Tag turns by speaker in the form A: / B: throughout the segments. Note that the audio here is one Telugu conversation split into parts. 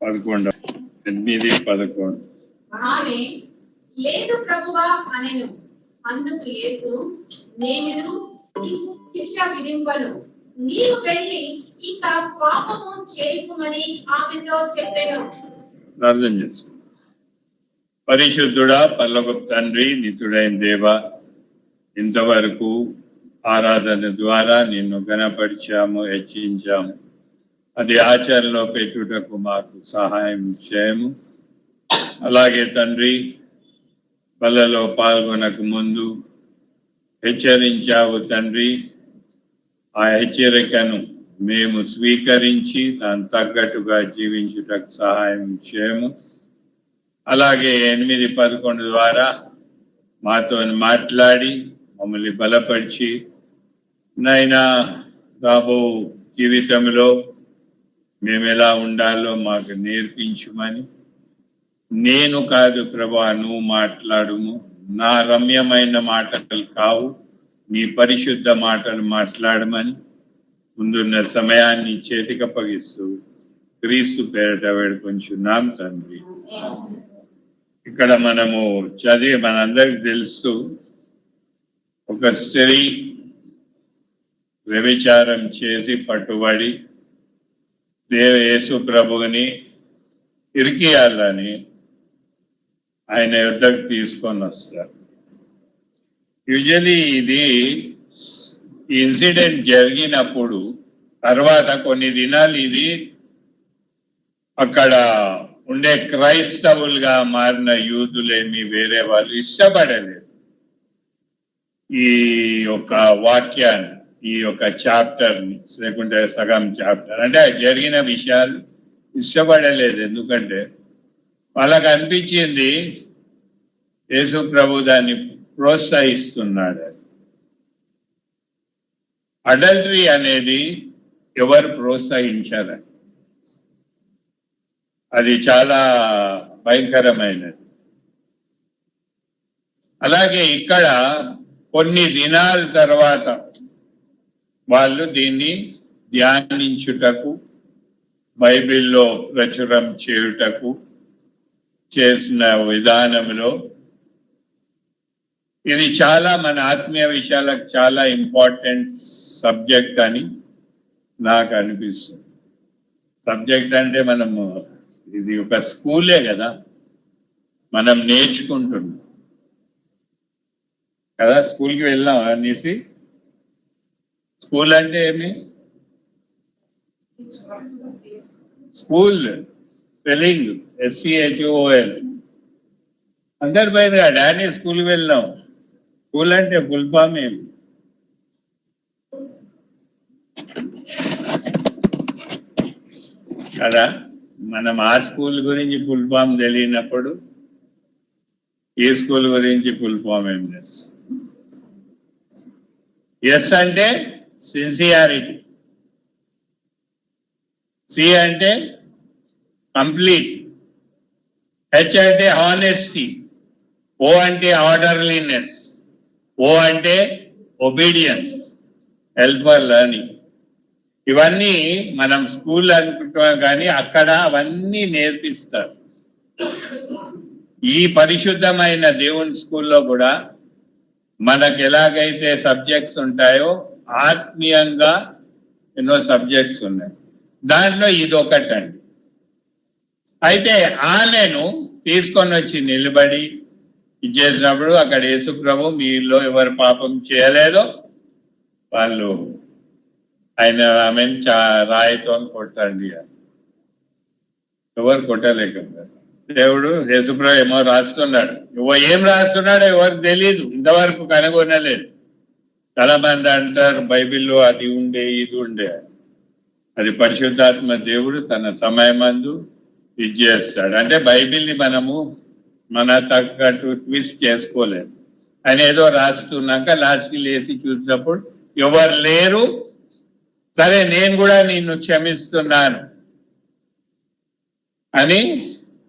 A: 11
B: ఆమె లేదు ప్రభువా అనెను. అందుకు యేసు నేను శిక్ష విధింపను, నీవు వెళ్ళి ఇక పాపము చేయకుమని ఆమెతో చెప్పెను.
A: ప్రార్థన చేసు. పరిశుద్ధుడా, పరలోకపు తండ్రి, నిత్యుడైన దేవ, ఇంతవరకు ఆరాధన ద్వారా నిన్ను ఘనపరిచాము, హెచ్చించాము. అది ఆచరణలో పెట్టుటకు మాకు సహాయం చేయము. అలాగే తండ్రి, బలలో పాల్గొనక ముందు హెచ్చరించావు తండ్రి. ఆ హెచ్చరికను మేము స్వీకరించి దాని తగ్గట్టుగా జీవించుటకు సహాయం చేయము. అలాగే 8-11 ద్వారా మాతో మాట్లాడి మమ్మల్ని బలపరిచి నైనా రాబో జీవితంలో మేము ఎలా ఉండాలో మాకు నేర్పించుమని. నేను కాదు ప్రభా, నువ్వు మాట్లాడుము. నా రమ్యమైన మాటలు కావు, నీ పరిశుద్ధ మాటలు మాట్లాడమని ముందున్న సమయాన్ని చేతికప్పగిస్తూ క్రీస్తు పేరట వేడుకొంచున్నాం తండ్రి. ఇక్కడ మనము చదివి మనందరికి తెలుస్తూ, ఒక స్త్రీ వ్యభిచారం చేసి పట్టుబడి యేసు ప్రభువుని ఇరికియాలని ఆయన యుద్ధకు తీసుకొని వస్తారు. యూజువలీ ఇది ఇన్సిడెంట్ జరిగినప్పుడు తర్వాత కొన్ని దినాలు ఇది అక్కడ ఉండే క్రైస్తవులుగా మారిన యూదులేమి వేరే వాళ్ళు ఇష్టపడలేదు ఈ యొక్క వాక్యాన్ని, ఈ యొక్క చాప్టర్ని, లేకుంటే సగం చాప్టర్ అంటే జరిగిన విషయాలు ఇష్టపడలేదు. ఎందుకంటే వాళ్ళకు అనిపించింది యేసు ప్రభు దాన్ని ప్రోత్సహిస్తున్నాడు. అడల్టరీ అనేది ఎవరు ప్రోత్సహించారు, అది చాలా భయంకరమైనది. అలాగే ఇక్కడ కొన్ని దినాల తర్వాత వాళ్ళు దీన్ని ధ్యానించుటకు, బైబిల్లో ప్రచురం చేయుటకు చేసిన విధానంలో ఇది చాలా మన ఆత్మీయ విషయాలకు చాలా ఇంపార్టెంట్ సబ్జెక్ట్ అని నాకు అనిపిస్తుంది. సబ్జెక్ట్ అంటే మనము ఇది ఒక స్కూలే కదా, మనం నేర్చుకుంటున్నాం కదా. స్కూల్కి వెళ్ళాం అనేసి, స్కూల్ అంటే ఏమి? School spelling SCHOOL. అందరి పైన డాడీ స్కూల్కి వెళ్ళాం. స్కూల్ అంటే ఫుల్ ఫామ్ ఏమి? కదా. మనం ఆ స్కూల్ గురించి ఫుల్ ఫామ్ తెలియనప్పుడు ఈ స్కూల్ గురించి ఫుల్ ఫామ్ ఏం లేదు. ఎస్ అంటే సిన్సియారిటీ, సి అంటే కంప్లీట్, హెచ్ అంటే హానెస్టీ, ఓ అంటే ఆర్డర్లీనెస్, ఓ అంటే ఒబీడియన్స్, హెల్ప్ ఫర్ లెర్నింగ్. ఇవన్నీ మనం స్కూల్ అనుకుంటాం, కానీ అక్కడ అవన్నీ నేర్పిస్తారు. ఈ పరిశుద్ధమైన దేవుని స్కూల్లో కూడా మనకు ఎలాగైతే సబ్జెక్ట్స్ ఉంటాయో ఆత్మీయంగా ఎన్నో సబ్జెక్ట్స్ ఉన్నాయి. దాంట్లో ఇది ఒకటండి. అయితే ఆమెను తీసుకొని వచ్చి నిలబడి ఇచ్చేసినప్పుడు అక్కడ యేసు ప్రభు, మీలో ఎవరు పాపం చేయలేదో వాళ్ళు ఆమెను రాయితో కొట్టండి. ఎవరు కొట్టలేకపోయారు. దేవుడు యేసుప్రభు ఏమో రాస్తున్నాడు, ఏం రాస్తున్నాడో ఎవరికి తెలియదు, ఇంతవరకు కనుగొనలేదు. చాలా మంది అంటారు బైబిల్లో అది ఉండే ఇది ఉండే. అది పరిశుద్ధాత్మ దేవుడు తన సమయమందు ఇది చేస్తాడు. అంటే బైబిల్ని మనము మన తగ్గట్టు ట్విస్ట్ చేసుకోలేదు. ఆయన ఏదో రాస్తున్నాక లాస్ట్కి లేచి చూసినప్పుడు ఎవరు లేరు, సరే నేను కూడా నిన్ను క్షమిస్తున్నాను అని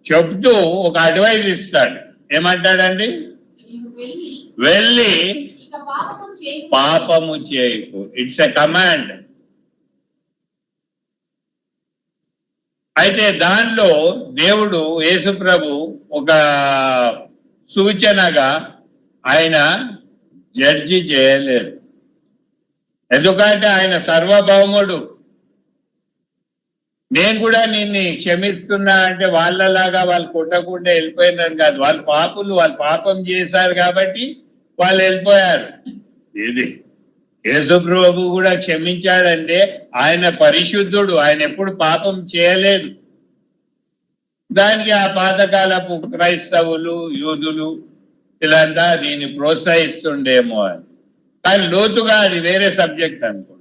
A: చెప్తూ ఒక అడ్వైజ్ ఇస్తాడు. ఏమంటాడండి? వెళ్ళి పాపము చేయకు. It's a command. అయితే దానిలో దేవుడు యేసుప్రభు ఒక సూచనగా ఆయన జడ్జి చేయలేరు. ఎందుకంటే ఆయన సర్వభౌముడు. నేను కూడా నిన్ను క్షమిస్తున్నా అంటే వాళ్ళలాగా వాళ్ళు కొట్టకుండా వెళ్ళిపోయినారు కాదు. వాళ్ళు పాపులు, వాళ్ళు పాపం చేశారు కాబట్టి వాళ్ళు వెళ్ళిపోయారు. ఇది యేసుప్రభు కూడా క్షమించాడంటే ఆయన పరిశుద్ధుడు, ఆయన ఎప్పుడు పాపం చేయలేదు. దానికి ఆ పాతకాలపు క్రైస్తవులు, యూదులు వీళ్ళంతా దీన్ని ప్రోత్సహిస్తుండేమో అని. కానీ లోతుగా అది వేరే సబ్జెక్ట్ అనుకో.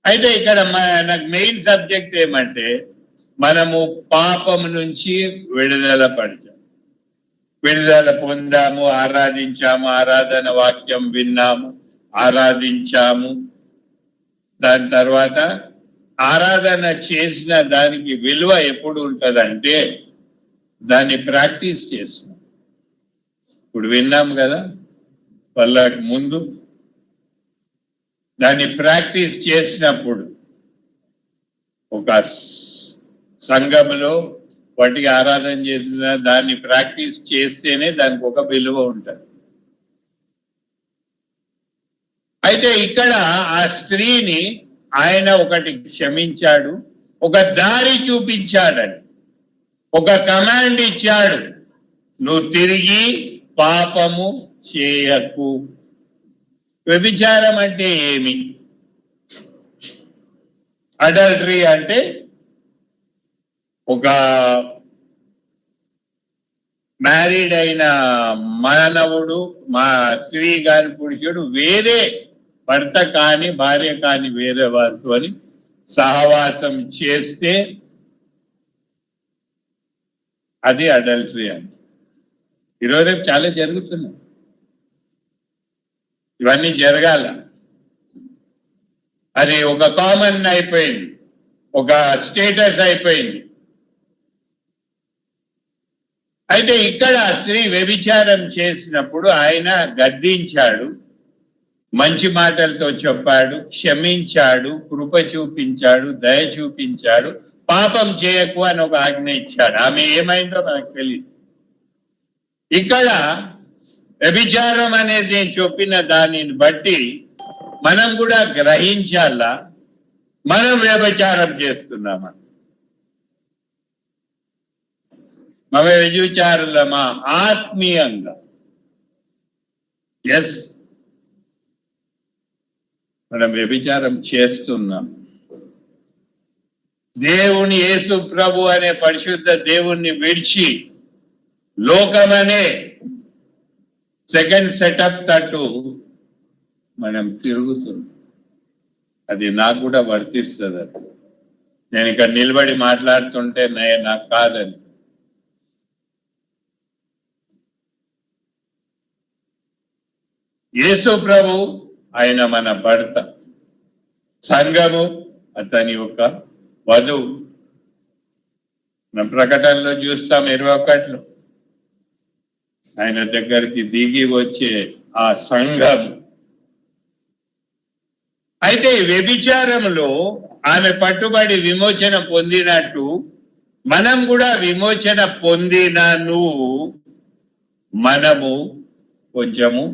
A: అయితే ఇక్కడ నాకు మెయిన్ సబ్జెక్ట్ ఏమంటే మనము పాపం నుంచి విడుదల పడతాం, విడుదల పొందాము, ఆరాధించాము, ఆరాధన వాక్యం విన్నాము, ఆరాధించాము. దాని తర్వాత ఆరాధన చేసిన దానికి విలువ ఎప్పుడు ఉంటుందంటే దాన్ని ప్రాక్టీస్ చేస్తున్నాం. ఇప్పుడు విన్నాం కదా వాళ్ళకి ముందు, దాన్ని ప్రాక్టీస్ చేసినప్పుడు ఒక సంఘంలో వాటికి ఆరాధన చేసిన దాన్ని ప్రాక్టీస్ చేస్తేనే దానికి ఒక విలువ ఉంటుంది. అయితే ఇక్కడ ఆ స్త్రీని ఆయన ఒకటి క్షమించాడు, ఒక దారి చూపించాడని, ఒక కమాండ్ ఇచ్చాడు, నువ్వు తిరిగి పాపము చేయకు. వ్యభిచారం అంటే ఏమి? అడల్టరీ అంటే ఒక మ్యారీడ్ అయిన మానవుడు, మా స్త్రీ కాని పురుషుడు వేరే భర్త కాని భార్య కాని వేరే వారితో సహవాసం చేస్తే అది అడల్టరీ అని. ఈరోజు రేపు చాలా జరుగుతున్నాయి. ఇవన్నీ జరగాల. అది ఒక కామన్ అయిపోయింది, ఒక స్టేటస్ అయిపోయింది. అయితే ఇక్కడ స్త్రీ వ్యభిచారం చేసినప్పుడు ఆయన గద్దించాడు, మంచి మాటలతో చెప్పాడు, క్షమించాడు, కృప చూపించాడు, దయ చూపించాడు, పాపం చేయకు అని ఒక ఆజ్ఞ ఇచ్చాడు. ఆమె ఏమైందో మనకు తెలియదు. ఇక్కడ వ్యభిచారం అనేది నేను చెప్పిన దానిని బట్టి మనం కూడా గ్రహించాలా మనం వ్యభిచారం చేస్తున్నామా, మన వ్యభిచారులమా ఆత్మీయంగా. ఎస్, మనం వ్యభిచారం చేస్తున్నాం. దేవుని యేసు ప్రభు అనే పరిశుద్ధ దేవుణ్ణి విడిచి లోకమనే సెకండ్ సెటప్ తట్టు మనం తిరుగుతున్నాం. అది నాకు కూడా వర్తిస్తుంది. అది నేను ఇక్కడ నిలబడి మాట్లాడుతుంటే నాకు కాదని. యేసు ప్రభు ఆయన మన భర్త, సంఘము అతని యొక్క వధువు. మన ప్రకటనలో చూస్తాం 21లో ఆయన దగ్గరికి దిగి వచ్చే ఆ సంఘం. అయితే వ్యభిచారంలో ఆమె పట్టుబడి విమోచన పొందినట్టు మనం కూడా విమోచన పొందినను మనము కొంచెము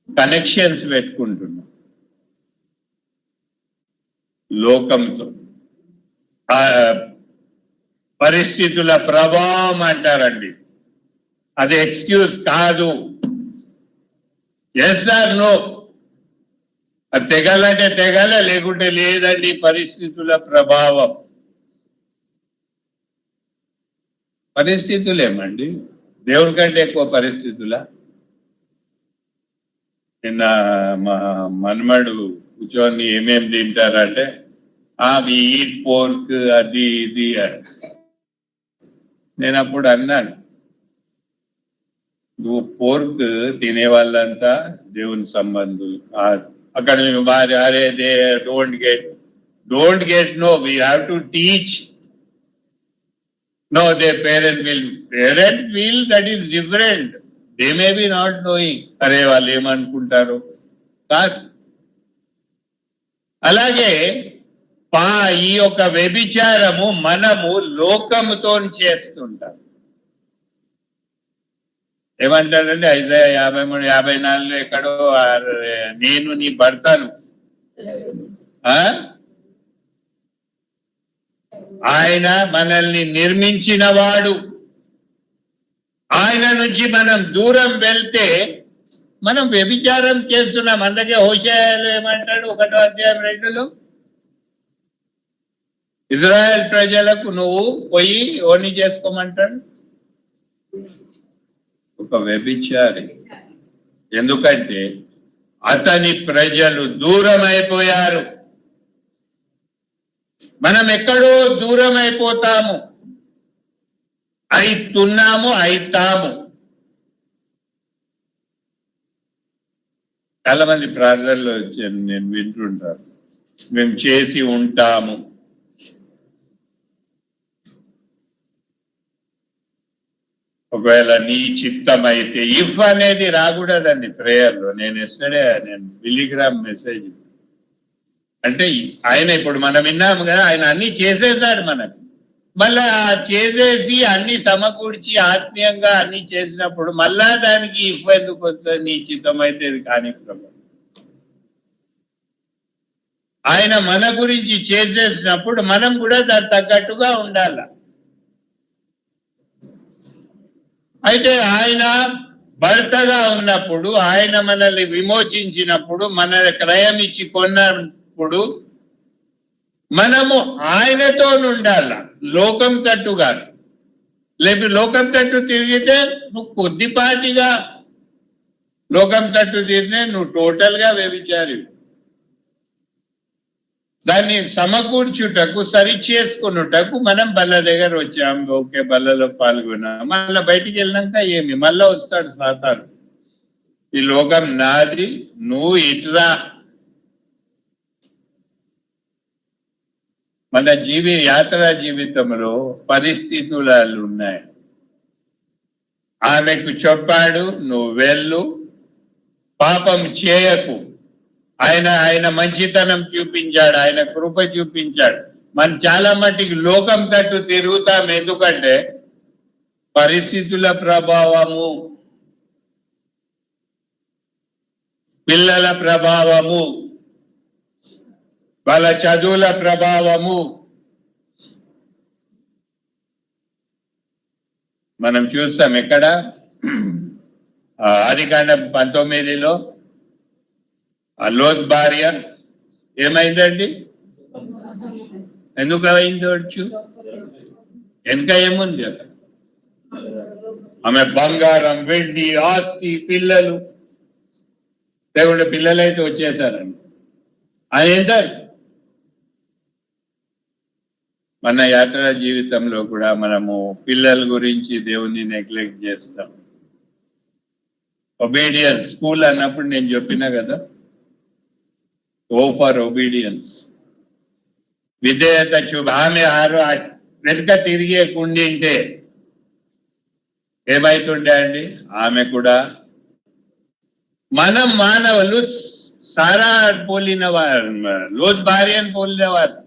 A: కనెక్షన్స్ పెట్టుకుంటున్నాం లోకంతో. పరిస్థితుల ప్రభావం అంటారండి, అది ఎక్స్క్యూజ్ కాదు. ఎస్ ఆర్ నో, అది తెగాలంటే తెగాల, లేకుంటే లేదండి. పరిస్థితుల ప్రభావం. పరిస్థితులు ఏమండి దేవుని కంటే ఎక్కువ పరిస్థితుల? నిన్న మా మనమడు కూర్చొని ఏమేమి తింటారంటే వి ఈట్ పోర్క్ అది ఇది అని. నేను అప్పుడు అన్నాను, నువ్వు పోర్క్ తినే వాళ్ళంతా దేవుని సంబంధులు. అక్కడ అరే they don't get no, we have to teach. No, they parent will that is different. They may be not knowing. అరే వాళ్ళు ఏమనుకుంటారు కాదు. అలాగే ఈ యొక్క వ్యభిచారము మనము లోకముతో చేస్తుంటాం. ఏమంటారంటే ఐజాయా 53, 54 ఎక్కడో నేను నీ భర్తను, ఆయన మనల్ని నిర్మించిన వాడు, ఆయన నుంచి మనం దూరం వెళ్తే మనం వ్యభిచారం చేస్తున్నాం. అందుకే హోషేయలో ఏమంటాడు 1వ అధ్యాయం 2లో, ఇజ్రాయెల్ ప్రజలకు నువ్వు పోయి ఓని చేసుకోమంటాడు, ఒక వ్యభిచారి. ఎందుకంటే అతని ప్రజలు దూరం అయిపోయారు. మనం ఎక్కడో దూరం అయిపోతాము, అయితాము. చాలా మంది ప్రార్థనలో నేను వింటుంటాను, మేము చేసి ఉంటాము. ఒకవేళ నీ చిత్తం అయితే, ఇఫ్ అనేది రాకూడదండి ప్రేయర్లో. నేను బిలీగ్రామ్ మెసేజ్ అంటే ఆయన ఇప్పుడు మనం విన్నాము కదా, ఆయన అన్ని చేసేసాడు మనకు. మళ్ళా చేసేసి అన్ని సమకూర్చి ఆత్మీయంగా అన్ని చేసినప్పుడు మళ్ళా దానికి ఇఫ్ ఎందుకు వస్తుంది? నీ చిత్తం అయితే ఇది కానీ ప్రభు. ఆయన మన గురించి చేసేసినప్పుడు మనం కూడా దానికి తగ్గట్టుగా ఉండాల. అయితే ఆయన భర్తగా ఉన్నప్పుడు, ఆయన మనల్ని విమోచించినప్పుడు, మన క్రయం ఇచ్చి కొన్నప్పుడు మనము ఆయనతో ఉండాల, లోకం తట్టు కాదు. లేకపోతే లోకం తట్టు తిరిగితే నువ్వు కొద్దిపాటిగా లోకం తట్టు తిరిగితే నువ్వు టోటల్ గా వ్యభిచారి. దాన్ని సమకూర్చుటకు, సరి చేసుకున్నటకు మనం బల్ల దగ్గర వచ్చాం. ఓకే, బల్లలో పాల్గొన్నాం. మళ్ళీ బయటికి వెళ్ళినాక ఏమి? మళ్ళా వస్తాడు సాతాను, ఈ లోకం నాది, నువ్వు ఇట్లా. మన యాత్రా జీవితంలో పరిస్థితులు ఉన్నాయి. ఆమెకు చెప్పాడు, నువ్వు వెళ్ళు, పాపం చేయకు. ఆయన మంచితనం చూపించాడు, ఆయన కృప చూపించాడు. మనం చాలా మట్టికి లోకం తట్టు తిరుగుతాం. ఎందుకంటే పరిస్థితుల ప్రభావము, పిల్లల ప్రభావము, వాళ్ళ చదువుల ప్రభావము. మనం చూస్తాం ఎక్కడ, ఆదికాండం 19లో లోత్ భార్య ఏమైందండి? ఎందుకు అయింది? వచ్చు వెనుక ఏముంది అక్కడ? ఆమె బంగారం, వెండి, ఆస్తి, పిల్లలు. దేవుడి పిల్లలైతే వచ్చేసారండి. అది ఎంత? మన యాత్రా జీవితంలో కూడా మనము పిల్లల గురించి దేవుణ్ణి నెగ్లెక్ట్ చేస్తాం. ఒబీడియన్స్ స్కూల్ అన్నప్పుడు నేను చెప్పినా కదా, ఓ ఫర్ ఒబీడియన్స్, విధేయత ఆమె వెనుక తిరిగే కుండింటే ఏమైతుండే అండి? ఆమె కూడా, మనం మానవులు సారా పోలిన వారు, లోత్ భార్యను పోలిన వారు.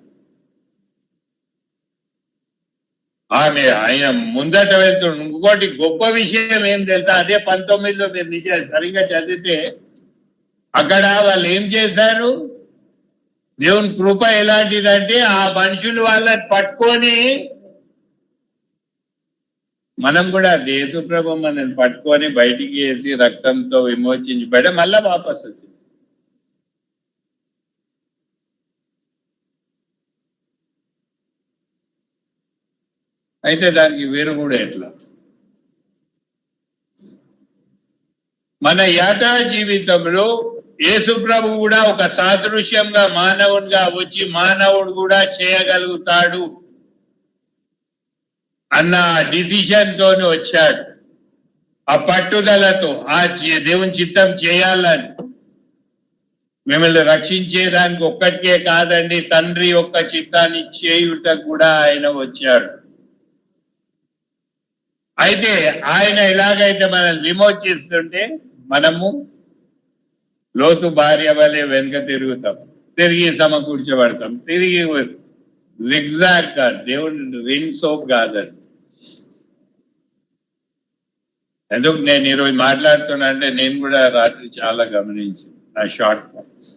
A: ఆయన ముందట వెళ్తుండు. ఇంకోటి గొప్ప విషయం ఏం తెలుసా? అదే 19లో మీరు నిజం సరిగ్గా చదివితే అక్కడ వాళ్ళు ఏం చేశారు? దేవుని కృప ఎలాంటిదంటే ఆ మనుషులు వాళ్ళని పట్టుకొని, మనం కూడా యేసు ప్రభు మనల్ని పట్టుకొని బయటికి వేసి రక్తంతో విమోచించబడి మళ్ళా వాపస్ వచ్చింది. అయితే దానికి విరుగుడు ఎట్లా? మన యాత్రా జీవితంలో యేసు ప్రభు కూడా ఒక సాదృశ్యంగా మానవునిగా వచ్చి మానవుడు కూడా చేయగలుగుతాడు అన్న డిసిషన్ తోనే వచ్చాడు. ఆ పట్టుదలతో ఆ దేవుని చిత్తం చేయాలని, మిమ్మల్ని రక్షించేదానికి ఒక్కటికే కాదండి, తండ్రి యొక్క చిత్తాన్ని చేయుట కూడా ఆయన వచ్చాడు. అయితే ఆయన ఎలాగైతే మనల్ని విమోచిస్తుంటే మనము లోతు భార్య వలె వెనుక తిరుగుతాం. తిరిగి సమకూర్చబడతాం. తిరిగి జిగ్జాగ్ కాదు, దేవుని రిన్ సోప్ కాదండి. ఎందుకు నేను ఈరోజు మాట్లాడుతున్నా అంటే నేను కూడా రాత్రి చాలా గమనించి నా షార్ట్ ఫాల్స్.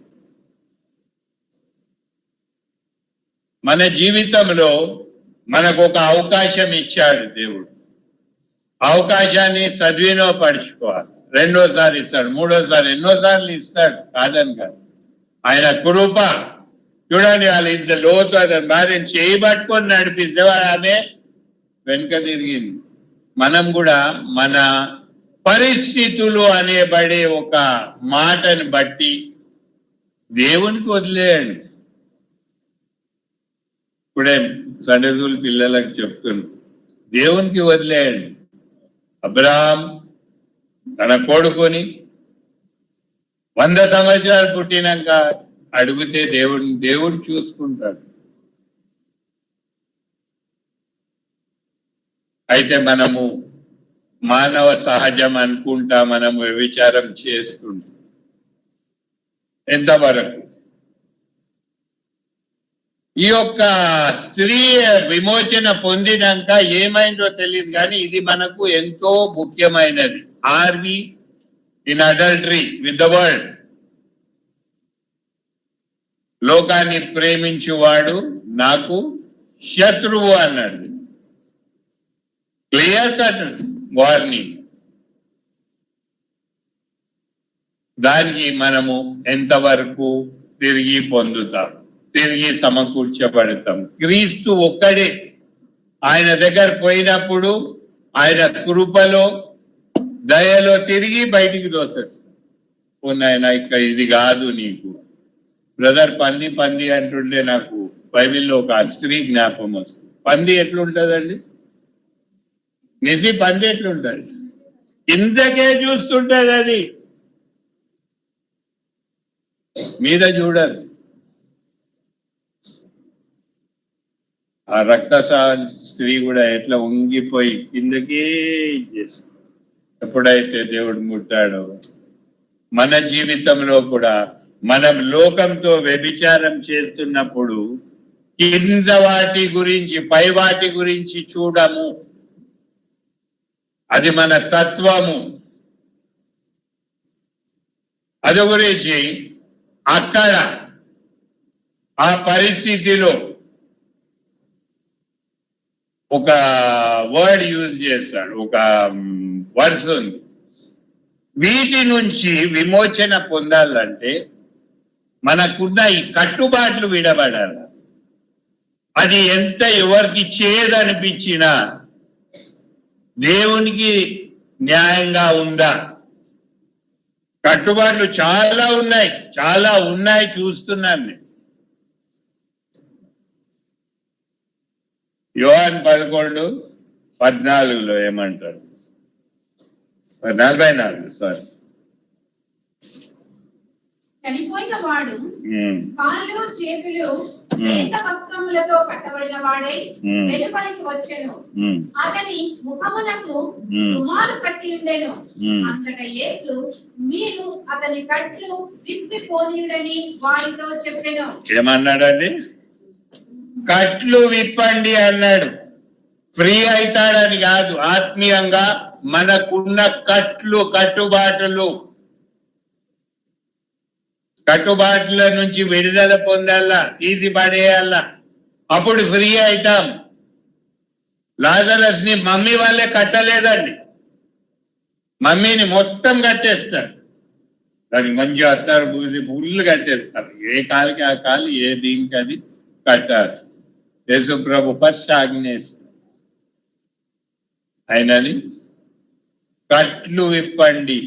A: మన జీవితంలో మనకు ఒక అవకాశం ఇచ్చాడు దేవుడు. అవకాశాన్ని సద్వినియోగపరుచుకోవాలి. రెండోసారి ఇస్తాడు, మూడోసారి, ఎన్నోసార్లు ఇస్తాడు, కాదని కాదు. ఆయన కృప చూడండి. వాళ్ళ ఇద్దరు లోతు అతను భార్యను చేయబట్టుకొని నడిపిస్తే ఆమె వెనుక తిరిగింది. మనం కూడా మన పరిస్థితులు అనేబడే ఒక మాటని బట్టి దేవునికి వదిలేయండి. ఇప్పుడే సండే స్కూల్ పిల్లలకు చెప్తుంది, దేవునికి వదిలేయండి. అబ్రహాం తన కొడుకుని 100 సంవత్సరాలు పుట్టినాక అడిగితే దేవుడు చూసుకుంటాడు. అయితే మనము మానవ సహజం అనుకుంటా మనము వ్యభిచారం చేసుకుంటాం. ఎంతవరకు ఈ యొక్క స్త్రీ విమోచన పొందినాక ఏమైందో తెలియదు, కానీ ఇది మనకు ఎంతో ముఖ్యమైనది. Are we in adultery with the world? లోకాన్ని ప్రేమించువాడు నాకు శత్రువు అన్నాడు. Clear cut warning. దానికి మనము ఎంతవరకు తిరిగి పొందుతాం, తిరిగి సమకూర్చబడతాం? క్రీస్తు ఒక్కడే. ఆయన దగ్గర పోయినప్పుడు ఆయన కృపలో దయలో తిరిగి బయటికి దోసేస్తాం. నాయన ఇక్కడ ఇది కాదు నీకు. బ్రదర్ పంది పంది అంటుంటే నాకు బైబిల్లో ఒక స్త్రీ జ్ఞాపకం వస్తుంది. పంది ఎట్లుంటదండి? నిజి పంది ఎట్లుంటది? ఇంతకే చూస్తుంటది, అది మీద చూడదు. ఆ రక్తసాల స్త్రీ కూడా ఎట్లా వంగిపోయి కిందకే చేస్తుంది. ఎప్పుడైతే దేవుడు ముట్టాడో మన జీవితంలో కూడా మనం లోకంతో వ్యభిచారం చేస్తున్నప్పుడు కింద వాటి గురించి పై వాటి గురించి చూడము. అది మన తత్వము. అది గురించి అక్కడ ఆ పరిస్థితిలో ఒక వర్డ్ యూజ్ చేస్తాడు, ఒక వర్డ్స్ ఉంది. వీటి నుంచి విమోచన పొందాలంటే మనకున్న ఈ కట్టుబాట్లు విడబడాలి. అది ఎంత ఎవరికి చేయదనిపించినా దేవునికి న్యాయంగా ఉందా? కట్టుబాట్లు చాలా ఉన్నాయి, చూస్తున్నాను నేను. యోహాను 11:14 ఏమంటారు? 44 సారీ.
B: చనిపోయిన వాడు కాళ్ళు చేతులు లేత వస్త్రములతో కట్టబడిన వాడై వెలుపలికి వచ్చెను. అతని ముఖమునకు రుమాలు కట్టి ఉండెను. అంతటా యేసు, మీరు అతని కట్లు విప్పి పోనీయుడని వారితో చెప్పెను.
A: ఏమన్నాడండి? కట్లు విప్పండి అన్నాడు. ఫ్రీ అవుతాడని కాదు, ఆత్మీయంగా మనకున్న కట్టుబాట్ల నుంచి విడుదల పొందాలా, తీసి పడేయాలా, అప్పుడు ఫ్రీ అవుతాం. లాజరస్ ని మమ్మీ వాళ్ళే కట్టలేదండి, మమ్మీని మొత్తం కట్టేస్తారు. దానికి మంచి అత్తారు పూసి ఫుల్ కట్టేస్తారు. ఏ కాలికి ఆ కాలు, ఏ దీనికి అది కట్టారు. యేసు ప్రభు ఫస్ట్ ఆజ్ఞేస్తారు ఆయనని కట్లు విప్పండి.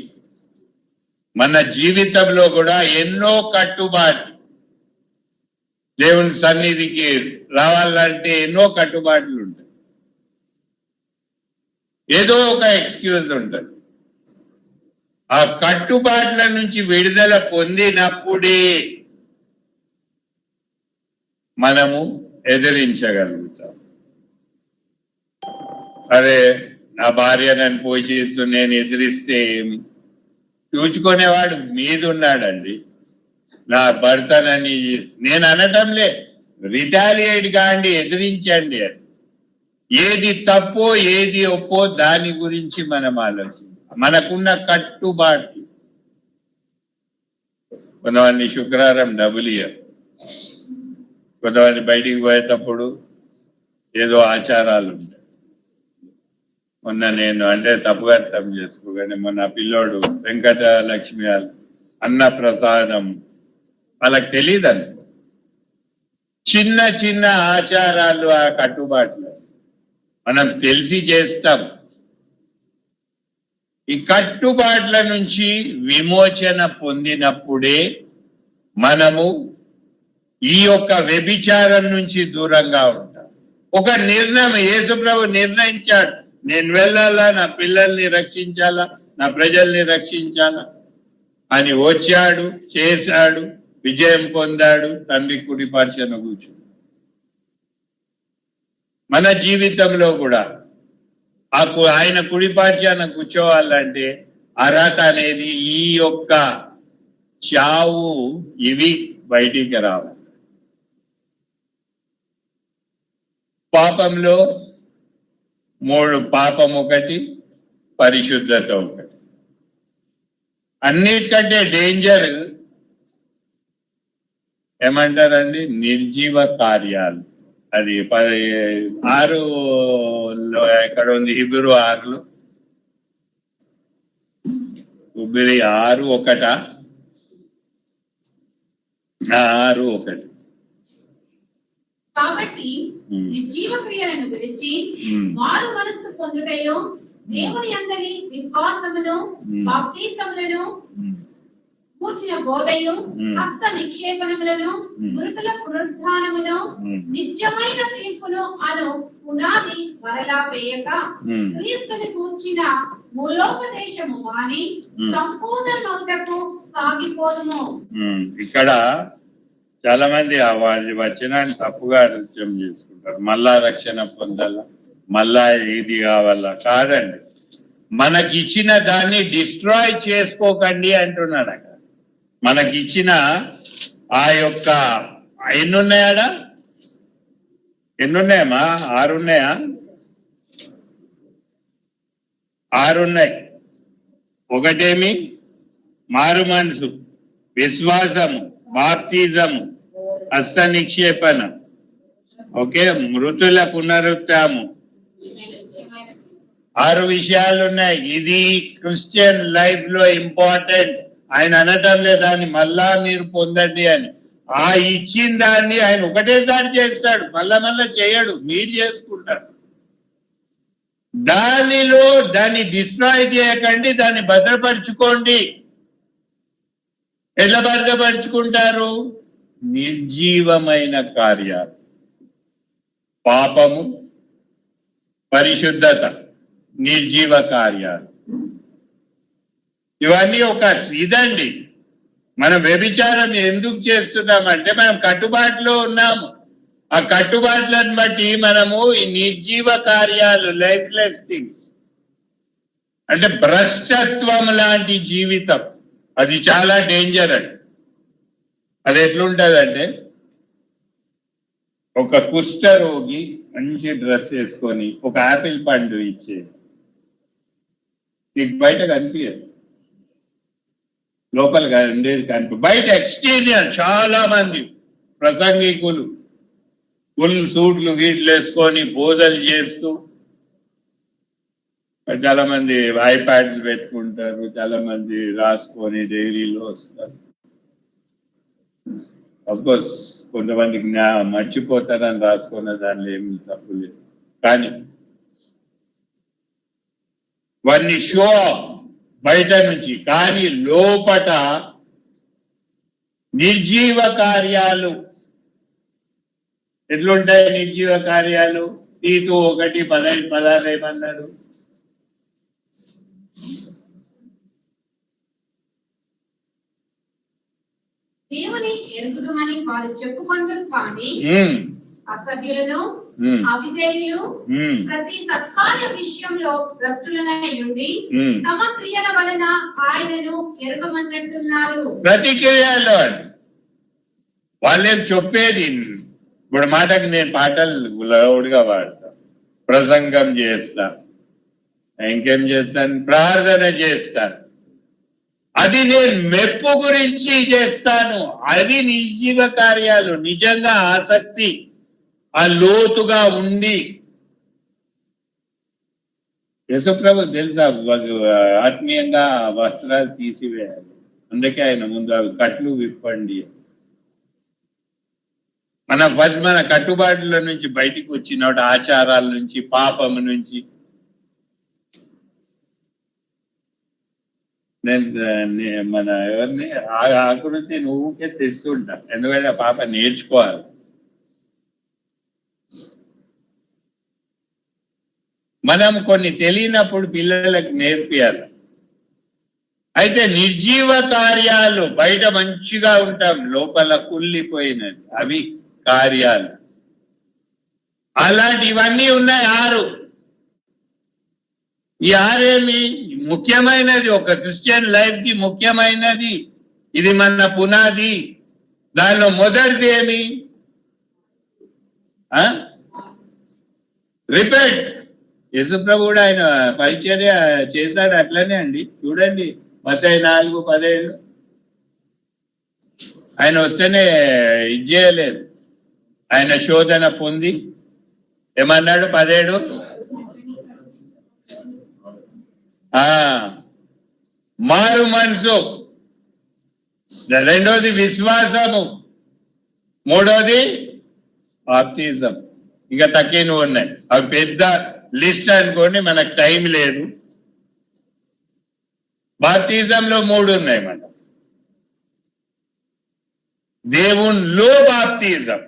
A: మన జీవితంలో కూడా ఎన్నో కట్టుబాట్లు, దేవుని సన్నిధికి రావాలంటే ఎన్నో కట్టుబాట్లు ఉంటాయి. ఏదో ఒక ఎక్స్క్యూజ్ ఉంటుంది. ఆ కట్టుబాట్ల నుంచి విడుదల పొందినప్పుడే మనము ఎదిరించగలుగుతాం. అరే నా భార్య నన్ను పోషిస్తూ నేను ఎదిరిస్తే ఏమి? చూచుకునేవాడు మీద ఉన్నాడండి. నా భర్తనని నేను అనటంలే, రిటాలియేట్ కాండి, ఎదిరించండి అని. ఏది తప్పో ఏది ఒప్పో దాని గురించి మనం ఆలోచించాలి. మనకున్న కట్టుబాటు. కొంతమంది శుక్రవారం డబ్బులు ఇయ్యరు, కొంతమంది బయటికి పోయేటప్పుడు ఏదో ఆచారాలు ఉంటాయి. మొన్న నేను అంటే తప్పుగా అర్థం చేసుకోగానే మొన్న పిల్లోడు వెంకట లక్ష్మి అన్న ప్రసాదం వాళ్ళకి తెలియదని చిన్న చిన్న ఆచారాలు, ఆ కట్టుబాట్లు మనం తెలిసి చేస్తాం. ఈ కట్టుబాట్ల నుంచి విమోచన పొందినప్పుడే మనము ఈ యొక్క వ్యభిచారం నుంచి దూరంగా ఉంటాం. ఒక నిర్ణయం యేసుప్రభు నిర్ణయించాడు, నేను వెళ్ళాలా, నా పిల్లల్ని రక్షించాలా, నా ప్రజల్ని రక్షించాలా అని వచ్చాడు, చేశాడు, విజయం పొందాడు, తండ్రి కుడి పార్శ్వన కూర్చు. మన జీవితంలో కూడా ఆయన కుడి పార్శ్వన కూర్చోవాలంటే అర్హత అనేది ఈ యొక్క చావు ఇవి బయటికి రావాలి. పాపంలో 3 పాపం ఒకటి, పరిశుద్ధత ఒకటి. అన్నిటికంటే డేంజర్ ఏమంటారండి, నిర్జీవ కార్యాలు. అది 6లో ఎక్కడ ఉంది, హిబ్రూ 6లో, హిబ్రూ 6:1, 6:1.
B: కాబట్టి నిర్జీవ క్రియలను విడిచి మారు మనస్సు పొందుటయు, దేవుని అందరి విశ్వాసమును, బాప్తిసములను కూర్చిన బోధయు, హస్త నిక్షేపణములను, మృతుల పునరుద్ధానమును, నిత్యమైన తీర్పును అను పునాది మరలా వేయక, క్రీస్తుని కూర్చిన మూలోపదేశము వాని సంపూర్ణ నొట్టకు సాగిపోదుము.
A: ఇక్కడ చాలా మంది వారి వచనాన్ని తప్పుగా అర్థం చేసుకుంటారు. మళ్ళా రక్షణ పొందాలా, మళ్ళా ఇది కావాలా. కాదండి, మనకి ఇచ్చిన దాన్ని డిస్ట్రాయ్ చేసుకోకండి అంటున్నాడు అక్కడ. మనకి ఇచ్చిన ఆ యొక్క ఎన్నున్నాయాడా, ఎన్నున్నాయమ్మా, 6 ఉన్నాయా? 6 ఉన్నాయి. ఒకటేమి, మారు మనసు, విశ్వాసము, బాప్తిజము, హస్త నిక్షేపణ, ఓకే, మృతుల పునరుత్థానము. 6 విషయాలు ఉన్నాయి. ఇది క్రిస్టియన్ లైఫ్ లో ఇంపార్టెంట్. ఆయన అనటం లేదాన్ని మళ్ళా మీరు పొందండి అని. ఆ ఇచ్చిన దాన్ని ఆయన ఒకటేసారి చేస్తాడు, మళ్ళా చేయడు, మీరు చేసుకుంటారు. దాన్ని డిస్ట్రాయ్ చేయకండి, దాన్ని భద్రపరచుకోండి. ఎట్లా భద్రపరుచుకుంటారు? నిర్జీవమైన కార్యాలు, పాపము, పరిశుద్ధత, నిర్జీవ కార్యాలు, ఇవన్నీ ఒక ఇదండి. మనం వ్యభిచారం ఎందుకు చేస్తున్నామంటే మనం కట్టుబాటులో ఉన్నాము. ఆ కట్టుబాట్లను బట్టి మనము ఈ నిర్జీవ కార్యాలు, లైఫ్లెస్ థింగ్స్, అంటే భ్రష్టత్వం లాంటి జీవితం, అది చాలా డేంజర్ అండి. అది ఎట్లుంటదంటే, ఒక కుష్ఠ రోగి మంచి డ్రెస్ వేసుకొని ఒక ఆపిల్ పండు ఇచ్చే, నీకు బయట కనిపించదు, లోపల ఉండేది బయట ఎక్స్టీరియర్. చాలా మంది ప్రసంగికులు ఫుల్ సూట్లు వీట్లు వేసుకొని బోధలు చేస్తూ, చాలా మంది ఐప్యాడ్లు పెట్టుకుంటారు, చాలా మంది రాసుకొని డైరీలో వస్తారు. అఫ్కోర్స్ కొంతమందికి మర్చిపోతారని రాసుకున్న దానిలో ఏమి తప్పు లేదు, కానీ వారిని షో ఆఫ్ బయట నుంచి, కానీ లోపట నిర్జీవ కార్యాలు. ఎట్లుంటాయి నిర్జీవ కార్యాలు? తీతు 1:15-16 ఏమన్నాడు?
B: దేవుని ఎరుగుదమని వారు చెప్పుకొందరు, కానీ అసభ్యులను, అవిధేయులు, ప్రతి సత్కార్య విషయంలో భ్రష్టులనై ఉండి తమ క్రియల వలన ఆయనను ఎరుగమన్నట్టున్నారు.
A: ప్రతి క్రియలో వాళ్ళేం చెప్పేది ఇప్పుడు మాటకి నేను పాటలు లౌడ్గా వాడతా, ప్రసంగం చేస్తా, ఇంకేం చేస్తాను, ప్రార్థన చేస్తాను. అది నేను మెప్పు గురించి చేస్తాను. అవి నిర్జీవ కార్యాలు. నిజంగా ఆసక్తి ఆ లోతుగా ఉండి, యశుప్రభు తెలుసా ఆత్మీయంగా వస్త్రాలు తీసివేయాలి, అందుకే ఆయన ముందు అవి కట్లు విప్పండి. మన ఫస్ట్ మన కట్టుబాట్ల నుంచి బయటికి వచ్చినప్పుడు, ఆచారాల నుంచి, పాపము నుంచి. నేను మన ఎవరిని ఆకృతి నువ్వుకే తెస్తుంటా, ఎందుకంటే పాప నేర్చుకోవాలి. మనం కొన్ని తెలియనప్పుడు పిల్లలకు నేర్పియాలి. అయితే నిర్జీవ కార్యాలు బయట మంచిగా ఉంటాం, లోపల కుళ్ళిపోయినది అవి కార్యాలు. అలాంటివన్నీ ఉన్నాయి 6. ఈ 6 ఏమి ముఖ్యమైనది, ఒక క్రిస్టియన్ లైఫ్ కి ముఖ్యమైనది. ఇది మన పునాది. దానిలో మొదటిది ఏమి? రిపెంట్. యేసుప్రభు కూడా ఆయన పరిచర్య చేశాడు అట్లనే అండి. చూడండి మత్తయి 4:17. ఆయన వస్తేనే ఇది చేయలేదు, ఆయన శోధన పొంది ఏమన్నాడు? 17 మారు మనసు, రెండోది విశ్వాసము, మూడోది బాప్తిజం. ఇక తక్కినవి ఉన్నాయి, అవి పెద్ద లిస్ట్ అనుకోండి, మనకు టైం లేదు. బాప్తిజంలో 3 ఉన్నాయి. మన దేవునిలో బాప్తిజం,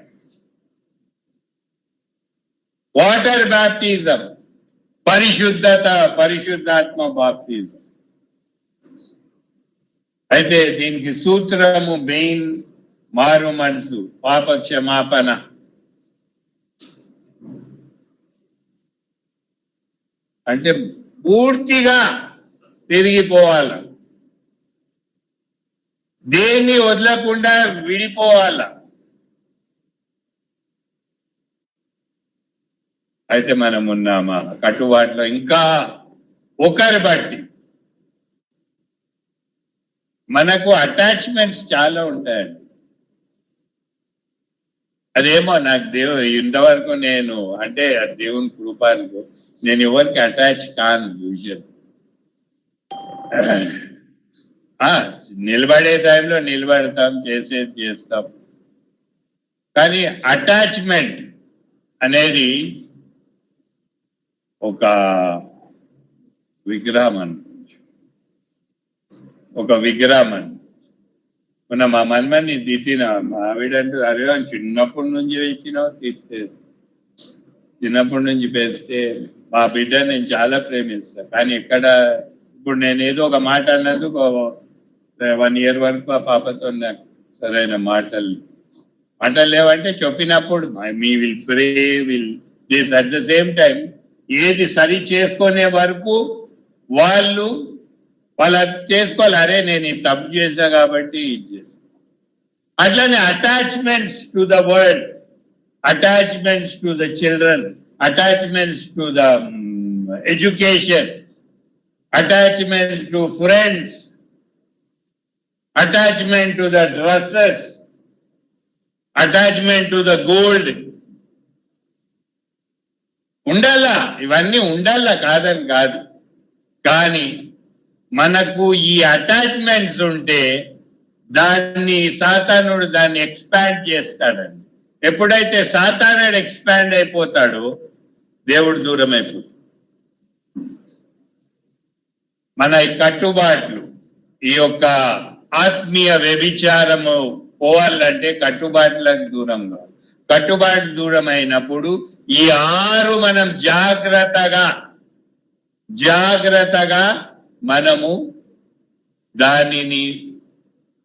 A: వాటర్ బాప్తిజం, పరిశుద్ధాత్మ బాప్తిజం. అయితే దీనికి సూత్రము మెయిన్ మారు మనసు, పాప క్షమాపణ. అంటే పూర్తిగా తిరిగిపోవాల, దేన్ని వదలకుండా విడిపోవాల. అయితే మనం ఉన్నామా కట్టుబాటులో? ఇంకా ఒకరి బట్టి మనకు అటాచ్మెంట్స్ చాలా ఉంటాయండి. అదేమో నాకు ఇంతవరకు నేను అంటే దేవుని కృపకు నేను ఎవరికి అటాచ్ కాను. యూజువల్ నిలబడే టైంలో నిలబడతాం, చేసేది చేస్తాం. కానీ అటాచ్మెంట్ అనేది ఒక విగ్రహం అనుకోవచ్చు, ఒక విగ్రహం అని. మొన్న మా మన్మని తిట్టిన, మా ఆవిడంటూ అరే చిన్నప్పటి నుంచి పెంచినావు, తిట్టేది. చిన్నప్పటి నుంచి పెంచితే మా బిడ్డ నేను చాలా ప్రేమిస్తాను. కానీ ఎక్కడ ఇప్పుడు నేను ఏదో ఒక మాట అన్నందుకు 1 year వరకు ఆ పాపతో నాకు సరైన మాటలు లేవంటే చెప్పినప్పుడు మీ will pray will this at the same time ఏది సరి చేసుకునే వరకు వాళ్ళు చేసుకోవాలి. అరే నేను ఇది తప్పు చేశా కాబట్టి ఇది చేస్తా. అట్లనే attachments to the world, attachments to the children, attachments to the education, attachments to friends, attachment to the dresses, attachment to the gold. ఉండాలా, ఇవన్నీ ఉండాలా, కాదని కాదు. కానీ మనకు ఈ అటాచ్మెంట్స్ ఉంటే సాతానుడు దాన్ని ఎక్స్పాండ్ చేస్తాడండి. ఎప్పుడైతే సాతానుడు ఎక్స్పాండ్ అయిపోతాడో దేవుడు దూరం అయిపోతాడు. మన ఈ కట్టుబాట్లు, ఈ యొక్క ఆత్మీయ వ్యభిచారము పోవాలంటే కట్టుబాట్లకు దూరంగా, కట్టుబాటు దూరం అయినప్పుడు ఈ 6 మనం జాగ్రత్తగా మనము దానిని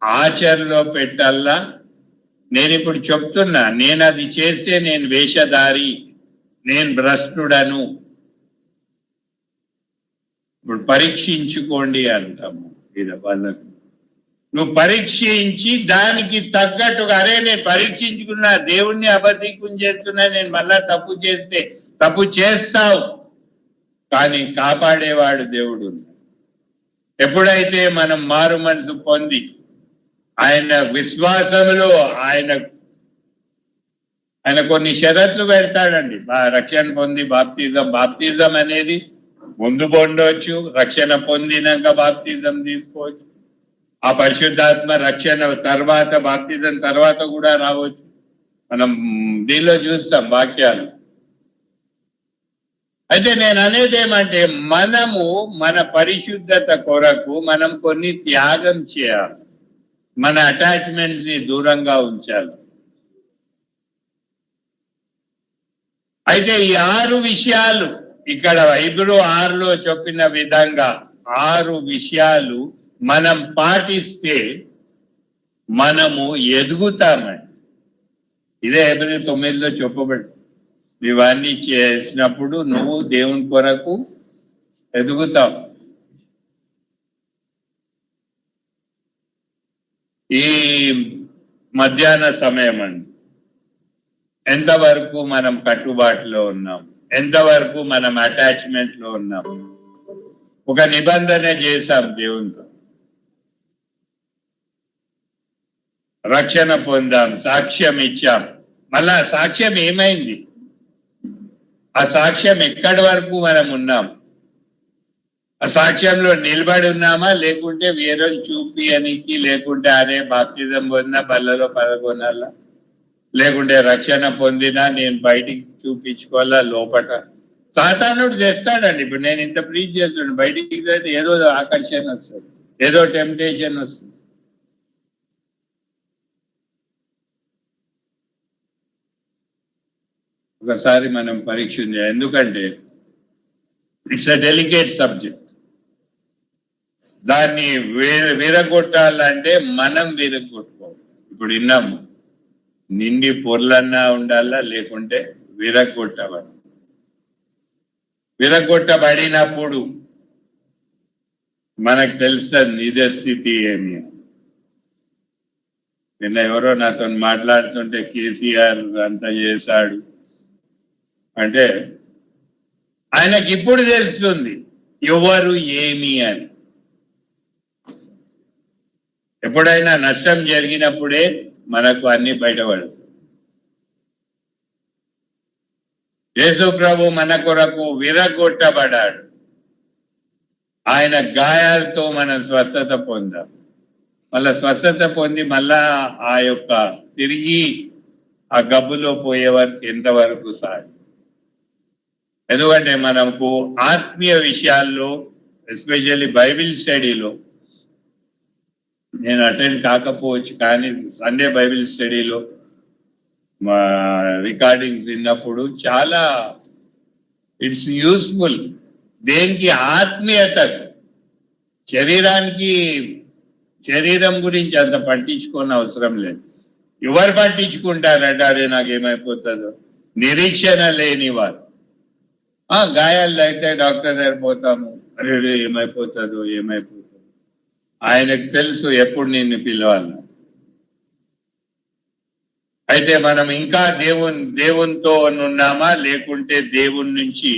A: ఆచరణలో పెట్టాలా. నేను ఇప్పుడు చెప్తున్నా, నేను అది చేస్తే నేను వేషధారి, నేను భ్రష్టుడను. ఇప్పుడు పరీక్షించుకోండి అంటాము వాళ్ళకు. నువ్వు పరీక్షించి దానికి తగ్గట్టుగా, అరే నేను పరీక్షించుకున్నా, దేవుణ్ణి అబద్ధికం చేస్తున్నా, నేను మళ్ళా తప్పు చేస్తే తప్పు చేస్తావు, కానీ కాపాడేవాడు దేవుడు. ఎప్పుడైతే మనం మారు మనసు పొంది ఆయన విశ్వాసంలో ఆయన కొన్ని షరతులు పెడతాడండి. రక్షణ పొంది బాప్తిజం అనేది ముందు పొందవచ్చు, రక్షణ పొందినాక బాప్తిజం తీసుకోవచ్చు, ఆ పరిశుద్ధాత్మ రక్షణ తర్వాత బాప్తిజం తర్వాత కూడా రావచ్చు. మనం దీనిలో చూస్తాం వాక్యాలు. అయితే నేను అనేది ఏమంటే, మనము మన పరిశుద్ధత కొరకు మనం కొన్ని త్యాగం చేయాలి, మన అటాచ్మెంట్స్ ని దూరంగా ఉంచాలి. అయితే ఈ 6 విషయాలు ఇక్కడ Hebrew 6లో చెప్పిన విధంగా 6 విషయాలు మనం పాటిస్తే మనము ఎదుగుతామని. ఇదే Hebrew 9లో చెప్పబడి, ఇవన్నీ చేసినప్పుడు నువ్వు దేవుని కొరకు ఎదుగుతావు. ఈ మధ్యాహ్న సమయం అండి, ఎంతవరకు మనం కట్టుబాటులో ఉన్నాం, ఎంతవరకు మనం అటాచ్మెంట్ లో ఉన్నాం. ఒక నిబంధన చేశాం దేవునితో, రక్షణ పొందాం, సాక్ష్యం ఇచ్చాం. మళ్ళా సాక్ష్యం ఏమైంది? ఆ సాక్ష్యం ఎక్కడి వరకు మనం ఉన్నాం? ఆ సాక్ష్యంలో నిలబడి ఉన్నామా, లేకుంటే వేరే చూపియనికి, లేకుంటే అరే బాప్తిజం పొందినా బల్లలో పదకొనాలా, లేకుంటే రక్షణ పొందినా నేను బయటికి చూపించుకోవాలా లోపట? సాతానుడు చేస్తాడండి. ఇప్పుడు నేను ఇంత ప్రీచ్ చేస్తాను, బయటికి అయితే ఏదో ఆకర్షణ వస్తుంది, ఏదో టెంప్టేషన్ వస్తుంది. ఒకసారి మనం పరీక్ష ఉంది, ఎందుకంటే ఇట్స్ అ డెలికేట్ సబ్జెక్ట్. దాన్ని విరగొట్టాలంటే మనం విరగొట్టుకోవాలి. ఇప్పుడు విన్నాము, నిండి పొర్లన్నా ఉండాలా, లేకుంటే విరగొట్టవాలి. విరగొట్టబడినప్పుడు మనకు తెలుస్తుంది నిజ స్థితి ఏమి. నిన్న ఎవరో నాతో మాట్లాడుతుంటే కేసీఆర్ అంతా చేశాడు అంటే, ఆయనకి ఇప్పుడు తెలుస్తుంది ఎవరు ఏమి అని. ఎప్పుడైనా నష్టం జరిగినప్పుడే మనకు అన్ని బయటపడుతుంది. యేసు ప్రభు మన కొరకు విరగొట్టబడ్డాడు, ఆయన గాయాలతో మనం స్వస్థత పొందాం. మళ్ళా స్వస్థత పొంది మళ్ళా ఆ యొక్క తిరిగి ఆ గబ్బులో పోయే వరకు ఎంతవరకు సాగు. ఎందుకంటే మనకు ఆత్మీయ విషయాల్లో, ఎస్పెషల్లీ బైబిల్ స్టడీలో, నేను అటెండ్ కాకపోవచ్చు కానీ సండే బైబిల్ స్టడీలో మా రికార్డింగ్స్ విన్నప్పుడు చాలా ఇట్స్ యూస్ఫుల్. దేనికి? ఆత్మీయతకు. శరీరం గురించి అంత పట్టించుకోని అవసరం లేదు. ఎవరు పట్టించుకుంటారంటే అరే నాకేమైపోతుందో, నిరీక్షణ లేని వారు. గాయాలు అయితే డాక్టర్ దగ్గర పోతాము, అరే ఏమైపోతుందో. ఆయనకు తెలుసు ఎప్పుడు నిన్ను పిలవాలి. అయితే మనం ఇంకా దేవునితో ఉన్నామా, లేకుంటే దేవుని నుంచి